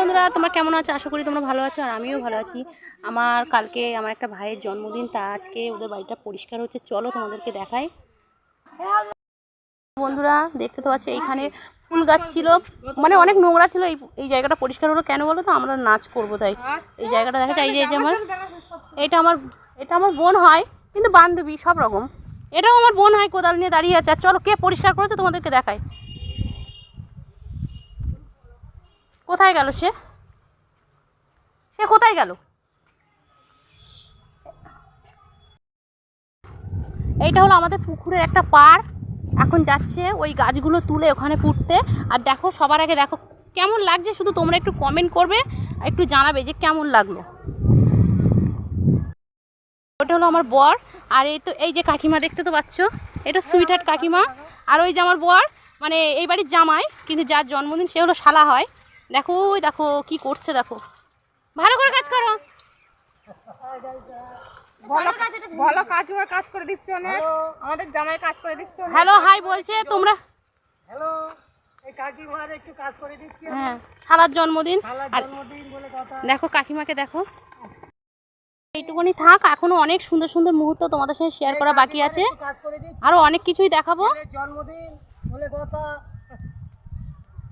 বন্ধুরা, তোমরা কেমন আছো? আশা করি তোমরা ভালো আছো, আর আমিও ভালো আছি। আমার কালকে আমার একটা ভাইয়ের জন্মদিন, তা আজকে ওদের বাড়িটা পরিষ্কার হচ্ছে। চলো তোমাদেরকে দেখাই। বন্ধুরা দেখতে তো পাচ্ছ, এইখানে ফুল গাছ ছিল, মানে অনেক নোংরা ছিল। এই জায়গাটা পরিষ্কার হলো কেন বলো তো? আমরা নাচ করবো তাই। এই জায়গাটা দেখা যায়, এই যে আমার এটা আমার বোন হয়, কিন্তু বান্ধবী সব রকম। এটাও আমার বোন হয়, কোদাল নিয়ে দাঁড়িয়ে আছে। আর চলো কে পরিষ্কার করেছে তোমাদেরকে দেখাই। কোথায় গেল সে? কোথায় গেল? এইটা হলো আমাদের পুকুরের একটা পাড়। এখন যাচ্ছে ওই গাছগুলো তুলে ওখানে পুঁততে। আর দেখো, সবার আগে দেখো কেমন লাগছে, শুধু তোমরা একটু কমেন্ট করবে, একটু জানাবে যে কেমন লাগলো। ওটা হলো আমার বর। আর এই তো এই যে কাকিমা দেখতে তো পাচ্ছ, এটা সুইট হার্ট কাকিমা। আর ওই যে আমার বর, মানে এই বাড়ির জামাই, কিন্তু যার জন্মদিন সে হলো শালা হয়। দেখো ওই দেখো কি করছে, দেখো। ভালো করে কাজ করো। ভালো কাকিমার কাজ করে দিচ্ছে অনেক, আমাদের জামাই কাজ করে দিচ্ছে। হ্যালো হাই বলছে তোমরা। হ্যালো, এই কাকিমার একটু কাজ করে দিচ্ছি। হ্যাঁ, শালার জন্মদিন। আর জন্মদিন বলে কথা। দেখো কাকিমাকে দেখো। এইটুকুনি থাক, এখনো অনেক সুন্দর সুন্দর মুহূর্ত তোমাদের সঙ্গে শেয়ার করা বাকি আছে। আরো অনেক কিছুই দেখাবো। জন্মদিন বলে কথা।